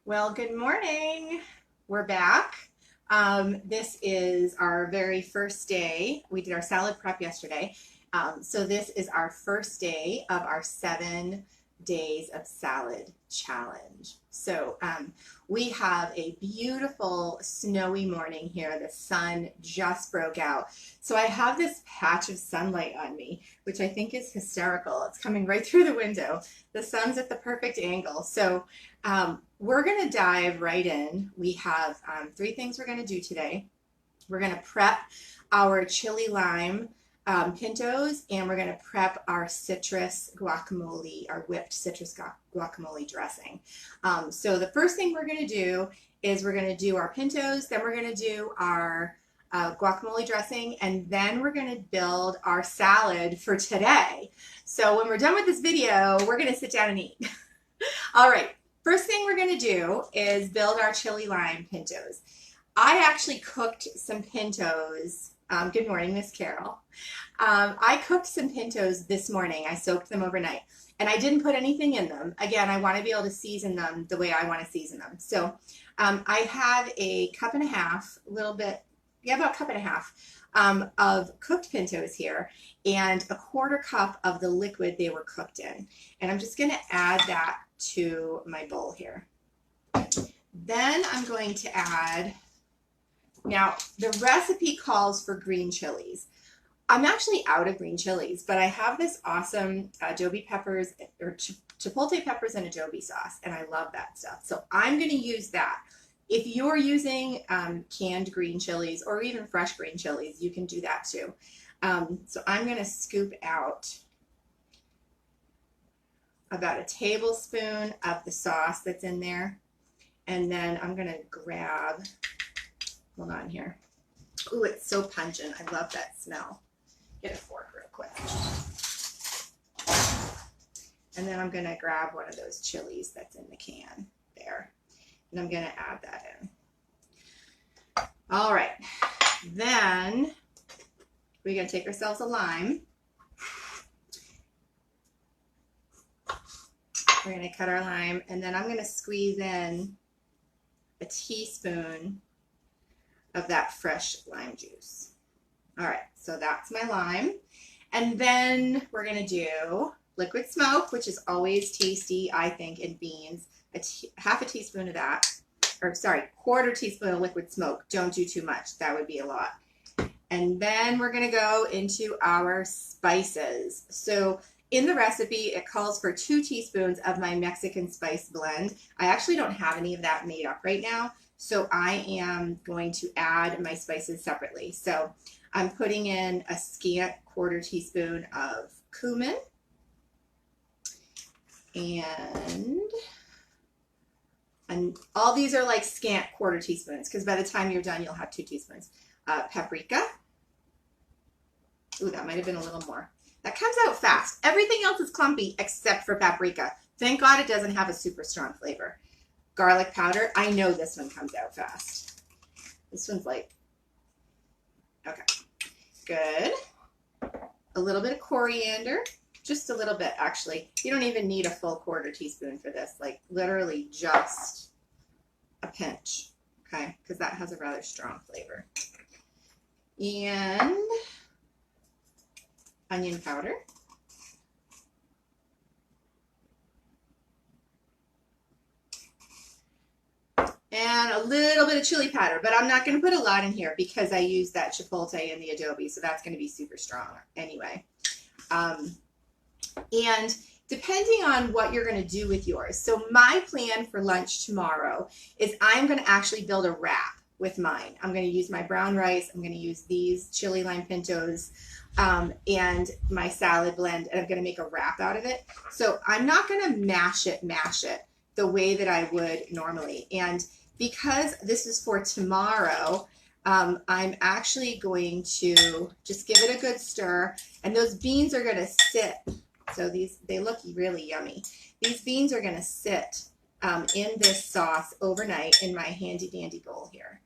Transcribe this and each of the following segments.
Well, good morning. We're back. This is our very first day. We did our salad prep yesterday. So this is our first day of our 7 days of salad challenge. So we have a beautiful snowy morning here. The sun just broke out. So I have this patch of sunlight on me, which I think is hysterical. It's coming right through the window. The sun's at the perfect angle. So we're going to dive right in. We have 3 things we're going to do today. We're going to prep our chili lime pintos, and we're going to prep our citrus guacamole, our whipped citrus guacamole dressing. So the first thing we're going to do is we're going to do our pintos, then we're going to do our guacamole dressing, and then we're going to build our salad for today. So when we're done with this video, we're going to sit down and eat. All right. First thing we're going to do is build our chili lime pintos. I actually cooked some pintos. Good morning, Miss Carol. I cooked some pintos this morning. I soaked them overnight, and I didn't put anything in them. Again, I want to be able to season them the way I want to season them. So I have a cup and a half, about a cup and a half of cooked pintos here, and a 1/4 cup of the liquid they were cooked in. And I'm just going to add that to my bowl here. Then I'm going to add, now the recipe calls for green chilies. I'm actually out of green chilies, but I have this awesome adobe peppers or chipotle peppers and adobe sauce, and I love that stuff. So I'm going to use that. If you're using canned green chilies or even fresh green chilies, you can do that too. So I'm going to scoop out about a tablespoon of the sauce that's in there. And then I'm going to grab, hold on here. Ooh, it's so pungent. I love that smell. Get a fork real quick. And then I'm going to grab one of those chilies that's in the can there. And I'm going to add that in. All right. Then we're going to take ourselves a lime. We're going to cut our lime, and then I'm going to squeeze in a teaspoon of that fresh lime juice. All right, so that's my lime. And then we're going to do liquid smoke, which is always tasty, I think, in beans. Half a teaspoon of that, or sorry, 1/4 teaspoon of liquid smoke. Don't do too much. That would be a lot. And then we're going to go into our spices. So in the recipe, it calls for 2 teaspoons of my Mexican spice blend. I actually don't have any of that made up right now, so I am going to add my spices separately. So I'm putting in a scant 1/4 teaspoon of cumin, and all these are like scant 1/4 teaspoons, because by the time you're done, you'll have 2 teaspoons. Paprika. Ooh, that might have been a little more. That comes out fast. Everything else is clumpy except for paprika. Thank God it doesn't have a super strong flavor. Garlic powder. I know this one comes out fast. This one's like, okay, good. A little bit of coriander. Just a little bit, actually. You don't even need a full 1/4 teaspoon for this. Like, literally just a pinch, okay? Because that has a rather strong flavor. And onion powder. And a little bit of chili powder, but I'm not going to put a lot in here because I use that chipotle and the adobe, so that's going to be super strong anyway. And depending on what you're going to do with yours. So my plan for lunch tomorrow is I'm going to actually build a wrap with mine. I'm going to use my brown rice. I'm going to use these chili lime pintos and my salad blend, and I'm going to make a wrap out of it. So I'm not going to mash it the way that I would normally. And because this is for tomorrow, I'm actually going to just give it a good stir, and those beans are going to sit. So they look really yummy. These beans are going to sit in this sauce overnight in my handy dandy bowl here.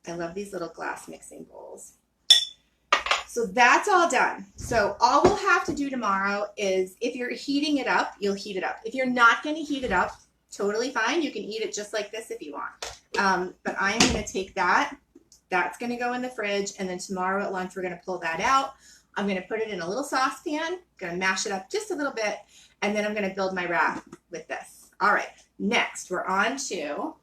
I love these little glass mixing bowls. So that's all done. So all we'll have to do tomorrow is, if you're heating it up, you'll heat it up. If you're not going to heat it up, Totally fine. You can eat it just like this if you want. But I'm going to take that. That's going to go in the fridge. And then tomorrow at lunch, we're going to pull that out. I'm going to put it in a little saucepan. Going to mash it up just a little bit. And then I'm going to build my wrap with this. All right. Next, we're on to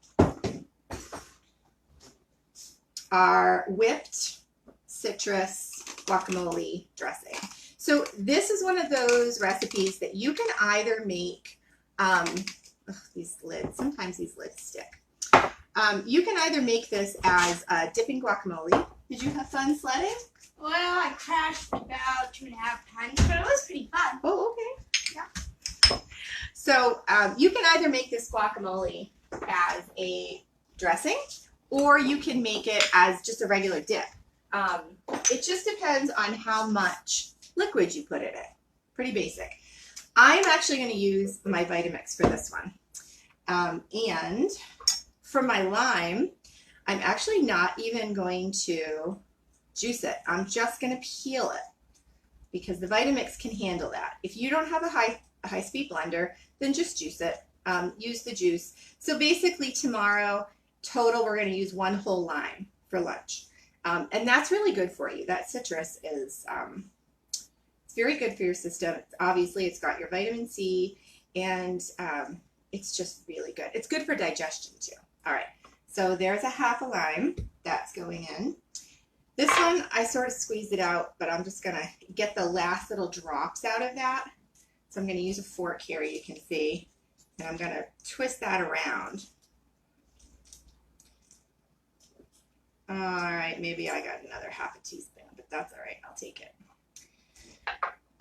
our whipped citrus guacamole dressing. So this is one of those recipes that you can either make, these lids, sometimes these lids stick. You can either make this as a dipping guacamole. Did you have fun sledding? Well, I crashed about 2.5 times, but it was pretty fun. Oh, okay. Yeah. So you can either make this guacamole as a dressing, or you can make it as just a regular dip. It just depends on how much liquid you put in it. Pretty basic. I'm actually going to use my Vitamix for this one. And for my lime, I'm actually not even going to juice it. I'm just going to peel it because the Vitamix can handle that. If you don't have a high-speed blender, then just juice it. Use the juice. So basically tomorrow, total, we're going to use 1 whole lime for lunch. And that's really good for you. That citrus is it's very good for your system. Obviously, it's got your vitamin C, and it's just really good. It's good for digestion too. All right, so there's a half a lime that's going in. This one, I sort of squeezed it out, but I'm just going to get the last little drops out of that. So I'm going to use a fork here, you can see, and I'm going to twist that around. All right, maybe I got another half a teaspoon, but that's all right. I'll take it.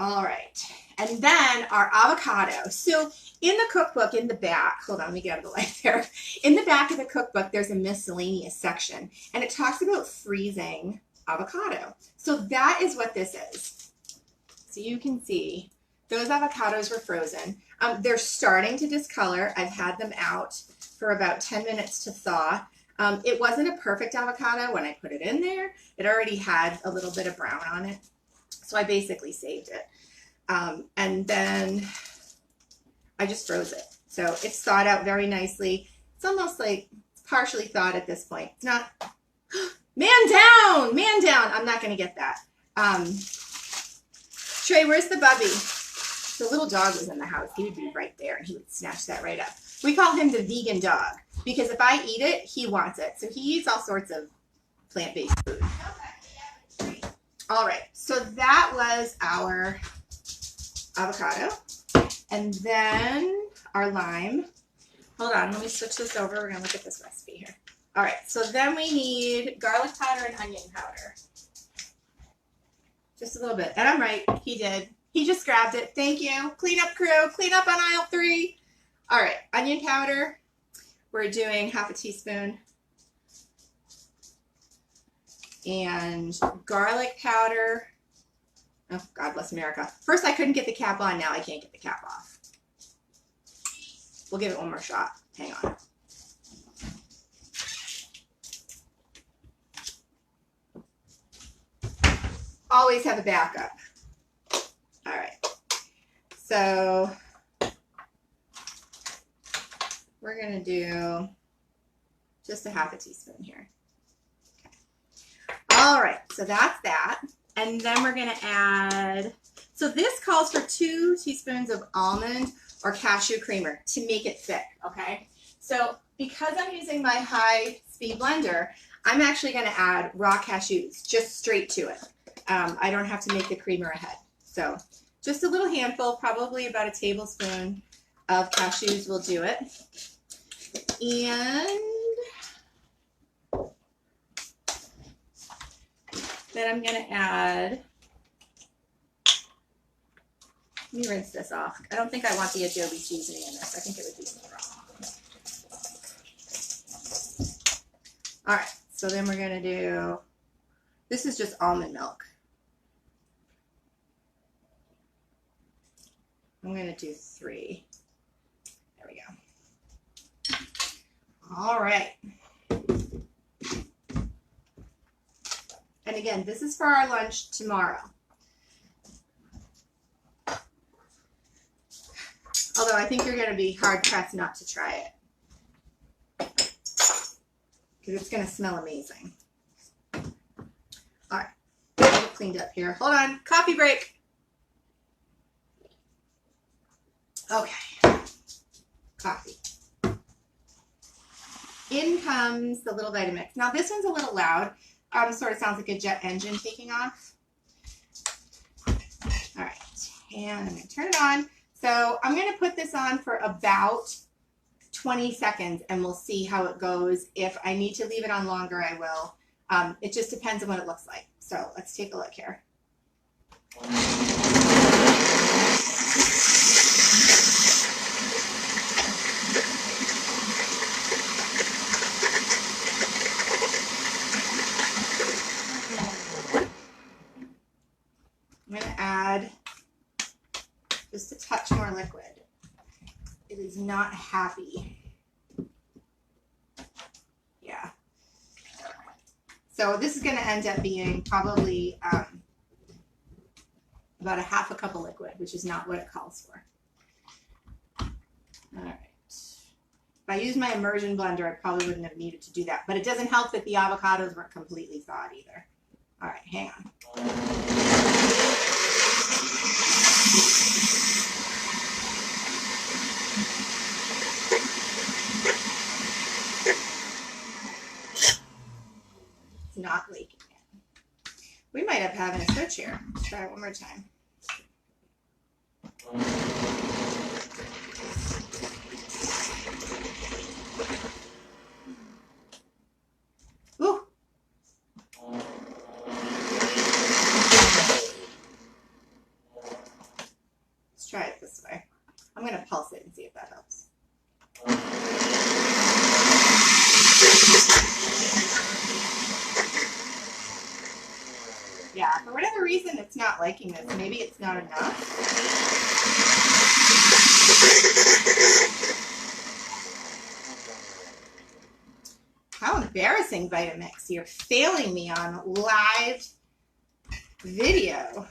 All right, and then our avocado. So in the cookbook, in the back, hold on, let me get out of the light there. In the back of the cookbook, there's a miscellaneous section, and it talks about freezing avocado. So that is what this is. So you can see those avocados were frozen. They're starting to discolor. I've had them out for about 10 minutes to thaw. It wasn't a perfect avocado when I put it in there. It already had a little bit of brown on it. So I basically saved it. And then I just froze it. So it's thawed out very nicely. It's almost like it's partially thawed at this point. It's not, man down, man down. I'm not going to get that. Trey, where's the bubby? The little dog was in the house. He would be right there and he would snatch that right up. We call him the vegan dog because if I eat it, he wants it. So he eats all sorts of plant-based food. All right, so that was our avocado. And then our lime. Hold on, let me switch this over. We're gonna look at this recipe here. All right, so then we need garlic powder and onion powder. Just a little bit. And I'm right, he did. He just grabbed it. Thank you. Clean up crew, clean up on aisle 3. All right, onion powder. We're doing half a teaspoon. And garlic powder. Oh, God bless America. First I couldn't get the cap on, now I can't get the cap off. We'll give it one more shot. Hang on. Always have a backup. All right. So we're going to do just a half a teaspoon here. All right, so that's that. And then we're going to add, so this calls for 2 teaspoons of almond or cashew creamer to make it thick, okay? So because I'm using my high-speed blender, I'm actually going to add raw cashews just straight to it. I don't have to make the creamer ahead. So just a little handful, probably about a tablespoon of cashews will do it. And then I'm going to add, let me rinse this off. I don't think I want the adobe seasoning in this. I think it would be wrong. All right, so then we're going to do, this is just almond milk. I'm going to do 3. There we go. All right. And again, this is for our lunch tomorrow. Although Although I think you're going to be hard-pressed not to try it. Because it's going to smell amazing. All right. Get it cleaned up here. Hold on. Coffee break. Okay. Coffee. In comes the little Vitamix. Now this one's a little loud. Sort of sounds like a jet engine taking off. All right. And I'm going to turn it on. So I'm going to put this on for about 20 seconds and we'll see how it goes. If I need to leave it on longer, I will. It just depends on what it looks like. So let's take a look here. I'm going to add just a touch more liquid. It is not happy. Yeah. So this is going to end up being probably about a half a cup of liquid, which is not what it calls for. All right. If I used my immersion blender, I probably wouldn't have needed to do that. But it doesn't help that the avocados weren't completely thawed either. All right, hang on. It's not leaking yet. We might have having a switch here. Let's try it one more time. Ooh. Let's try it this way. I'm going to pulse it and see if that helps. Yeah, for whatever reason, it's not liking this. Maybe it's not enough. How embarrassing, Vitamix. You're failing me on live video.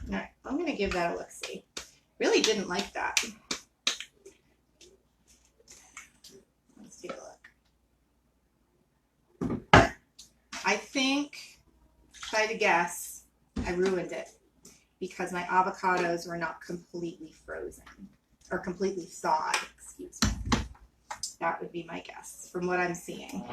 Alright, I'm going to give that a look-see. Really didn't like that. Let's take a look. I think, if I had to guess, I ruined it because my avocados were not completely frozen or completely thawed, excuse me. That would be my guess from what I'm seeing.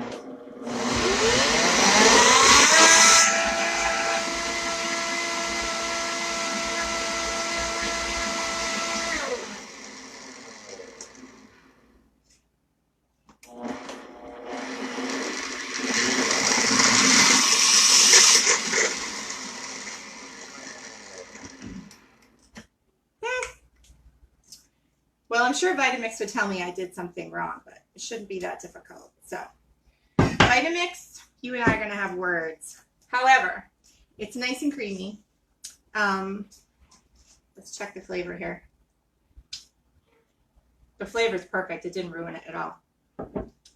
Well, I'm sure Vitamix would tell me I did something wrong, but it shouldn't be that difficult. So, Vitamix, you and I are going to have words. However, it's nice and creamy. Let's check the flavor here. The flavor is perfect. It didn't ruin it at all.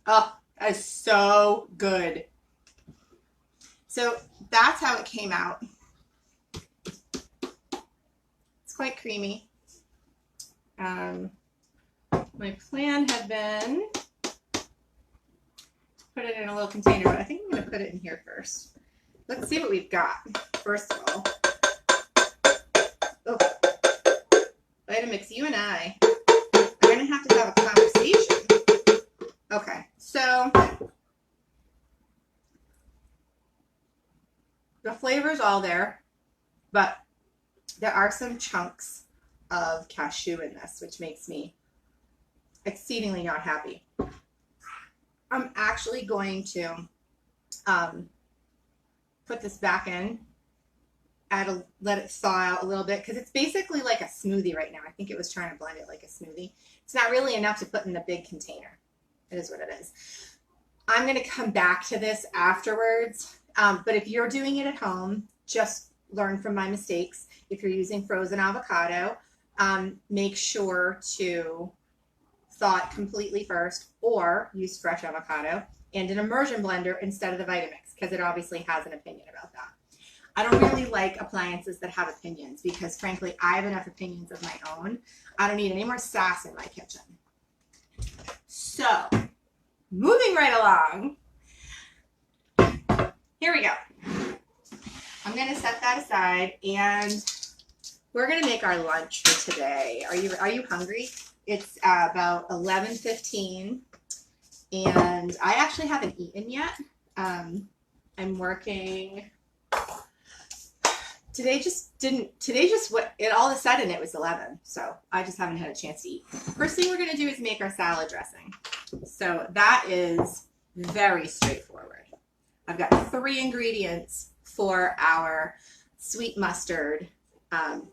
Oh, that is so good. So, that's how it came out. It's quite creamy. My plan had been to put it in a little container, but I think I'm going to put it in here first. Let's see what we've got. First of all, oh, Vitamix, you and I are going to have a conversation. Okay, so the flavor's all there, but there are some chunks of cashew in this, which makes me exceedingly not happy. I'm actually going to put this back in, let it thaw out a little bit, because it's basically like a smoothie right now. I think it was trying to blend it like a smoothie. It's not really enough to put in the big container. It is what it is. I'm going to come back to this afterwards, but if you're doing it at home, just learn from my mistakes. If you're using frozen avocado, make sure to thought completely first, or use fresh avocado and an immersion blender instead of the Vitamix, because it obviously has an opinion about that. I don't really like appliances that have opinions because, frankly, I have enough opinions of my own. I don't need any more sass in my kitchen. So, moving right along, here we go. I'm going to set that aside, and we're going to make our lunch for today. Are you hungry? It's about 11:15, and I actually haven't eaten yet. I'm working. Today all of a sudden it was 11, so I just haven't had a chance to eat. First thing we're going to do is make our salad dressing. So that is very straightforward. I've got 3 ingredients for our sweet mustard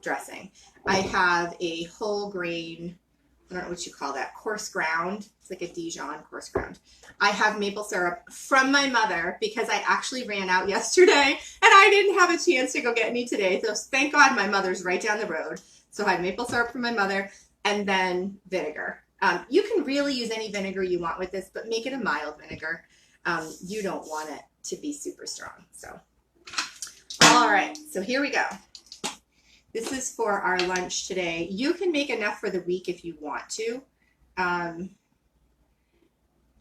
dressing. I have a whole grain, I don't know what you call that, coarse ground. It's like a Dijon coarse ground. I have maple syrup from my mother because I actually ran out yesterday and I didn't have a chance to go get any today. So thank God my mother's right down the road. So I have maple syrup from my mother, and then vinegar. You can really use any vinegar you want with this, but make it a mild vinegar. You don't want it to be super strong. So, all right, so here we go. This is for our lunch today. You can make enough for the week if you want to.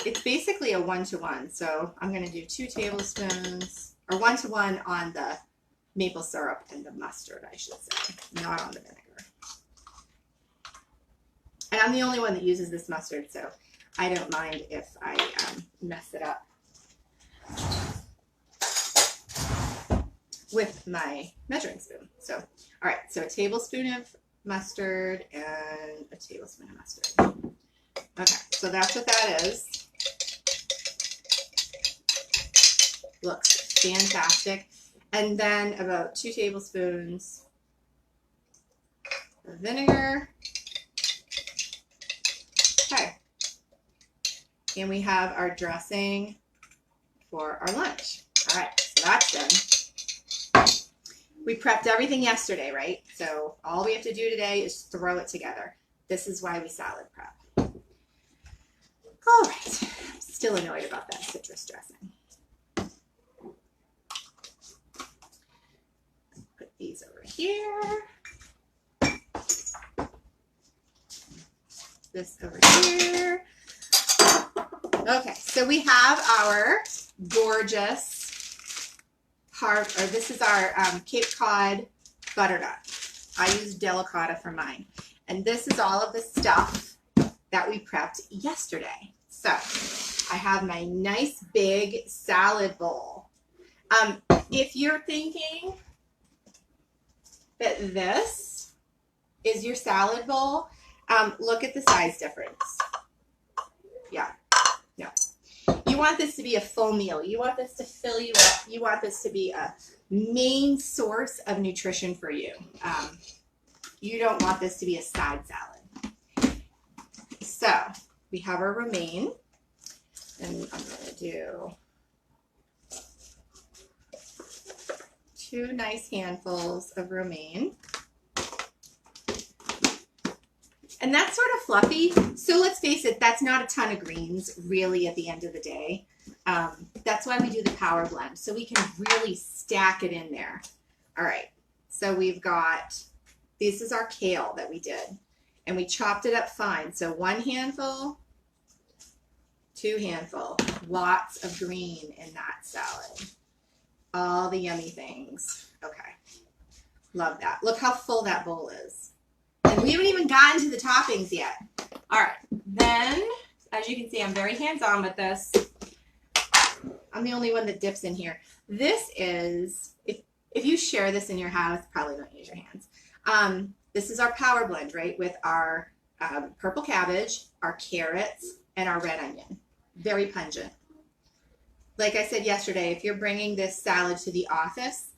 It's basically a 1-to-1. So I'm going to do 2 tablespoons, or 1-to-1 on the maple syrup and the mustard, I should say, not on the vinegar. And I'm the only one that uses this mustard, so I don't mind if I mess it up with my measuring spoon. So, all right, so a tablespoon of mustard and a tablespoon of mustard. Okay, so that's what that is. Looks fantastic. And then about 2 tablespoons of vinegar. Okay. And we have our dressing for our lunch. All right, so that's done. We prepped everything yesterday, right? So all we have to do today is throw it together. This is why we salad prep. All right, I'm still annoyed about that citrus dressing. Put these over here. This over here. Okay, so we have our gorgeous this is our Cape Cod Butternut. I use delicata for mine. And this is all of the stuff that we prepped yesterday. So I have my nice big salad bowl. If you're thinking that this is your salad bowl, look at the size difference. Yeah, no. You want this to be a full meal. You want this to fill you up. You want this to be a main source of nutrition for you. You don't want this to be a side salad. So we have our romaine, and I'm going to do 2 nice handfuls of romaine. And that's sort of fluffy. So let's face it, that's not a ton of greens really at the end of the day. That's why we do the power blend. So we can really stack it in there. All right. So we've got, this is our kale that we did. And we chopped it up fine. So 1 handful, 2 handful. Lots of green in that salad. All the yummy things. Okay. Love that. Look how full that bowl is. And we haven't even gotten to the toppings yet. All right, then, as you can see, I'm very hands-on with this. I'm the only one that dips in here. This is, if you share this in your house, probably don't use your hands. This is our power blend, right, with our purple cabbage, our carrots, and our red onion. Very pungent. Like I said yesterday, if you're bringing this salad to the office,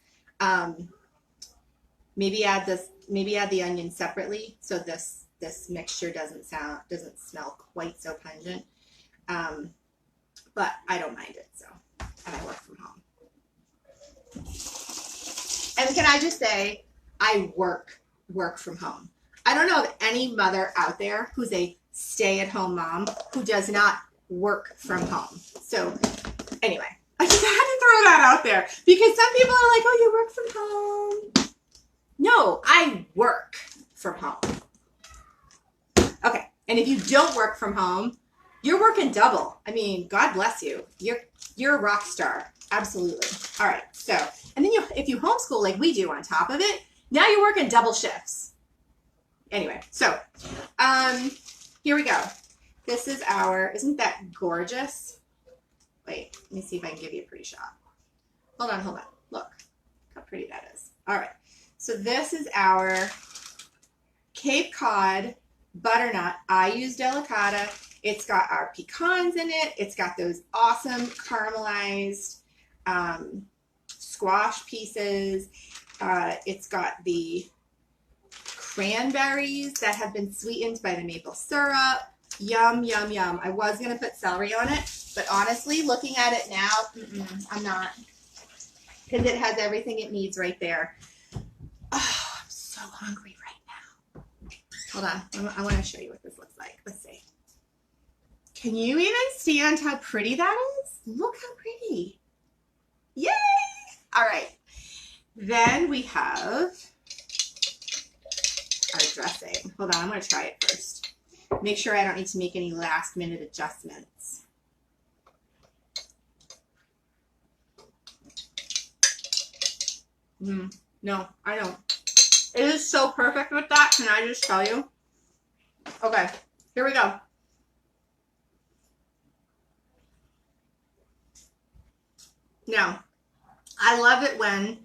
maybe add the onion separately so this mixture doesn't smell quite so pungent. But I don't mind it, so, and I work from home. And can I just say, I work from home. I don't know of any mother out there who's a stay-at-home mom who does not work from home. So anyway, I just had to throw that out there because some people are like, oh, you work from home. No, I work from home. Okay, and if you don't work from home, you're working double. I mean, God bless you. You're a rock star. Absolutely. All right, so, and then if you homeschool like we do on top of it, now you're working double shifts. Anyway, so here we go. This is isn't that gorgeous? Wait, let me see if I can give you a pretty shot. Hold on. Look how pretty that is. All right, so this is our Cape Cod Butternut. I use delicata. It's got our pecans in it. It's got those awesome caramelized squash pieces. It's got the cranberries that have been sweetened by the maple syrup. Yum, yum, yum. I was going to put celery on it, but honestly, looking at it now, I'm not. Because it has everything it needs right there. Oh, I'm so hungry right now. Hold on. I want to show you what this looks like. Let's see. Can you even stand how pretty that is? Look how pretty. Yay! All right. Then we have our dressing. Hold on, I'm going to try it first. Make sure I don't need to make any last minute adjustments. No, I don't. It is so perfect with that. Can I just tell you? Okay, here we go. Now, I love it when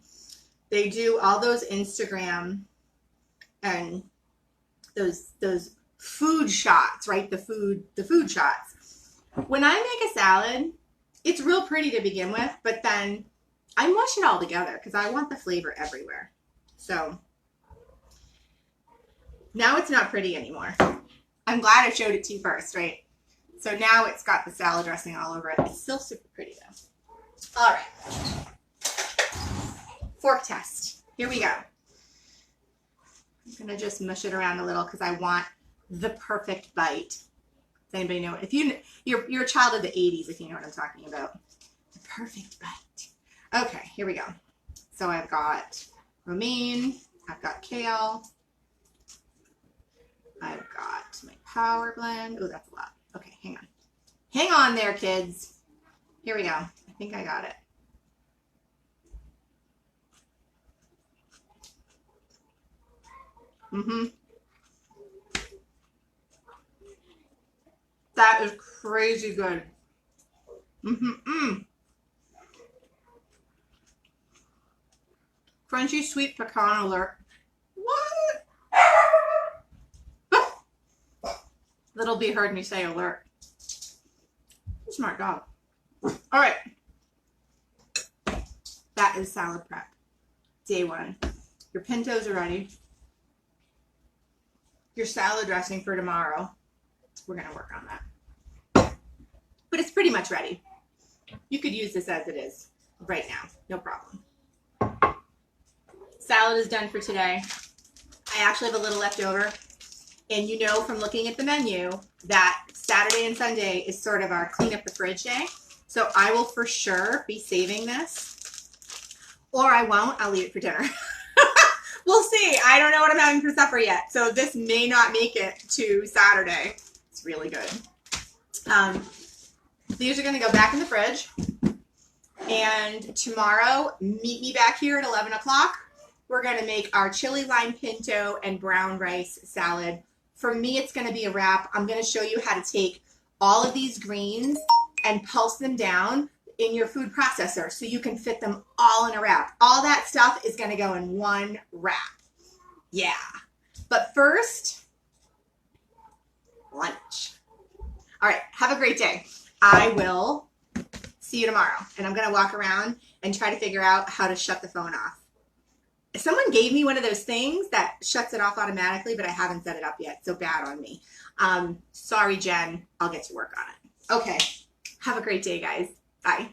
they do all those Instagram and those food shots, right? The food shots. When I make a salad, it's real pretty to begin with, but then I mush it all together because I want the flavor everywhere. So now it's not pretty anymore. I'm glad I showed it to you first, right? So now it's got the salad dressing all over it. It's still super pretty though. All right. Fork test. Here we go. I'm going to just mush it around a little because I want the perfect bite. Does anybody know? If you're a child of the 80s, if you know what I'm talking about. The perfect bite. Okay, here we go. So I've got romaine. I've got kale. I've got my power blend. Oh, that's a lot. Okay, hang on. Hang on there, kids. Here we go. I think I got it. That is crazy good. Crunchy sweet pecan alert. What? Little B heard me say alert. Smart dog. All right. That is salad prep. Day one. Your pintos are ready. Your salad dressing for tomorrow. We're going to work on that. But it's pretty much ready. You could use this as it is right now. No problem. Salad is done for today. I actually have a little left over. And you know from looking at the menu that Saturday and Sunday is sort of our clean up the fridge day. So I will for sure be saving this. Or I won't. I'll eat it for dinner. We'll see. I don't know what I'm having for supper yet. So this may not make it to Saturday. It's really good. These are going to go back in the fridge. And tomorrow, meet me back here at 11 o'clock. We're going to make our chili lime pinto and brown rice salad. For me, it's going to be a wrap. I'm going to show you how to take all of these greens and pulse them down in your food processor so you can fit them all in a wrap. All that stuff is going to go in one wrap. Yeah. But first, lunch. All right. Have a great day. I will see you tomorrow. And I'm going to walk around and try to figure out how to shut the phone off. Someone gave me one of those things that shuts it off automatically, but I haven't set it up yet. So bad on me. Sorry, Jen. I'll get to work on it. Okay. Have a great day, guys. Bye.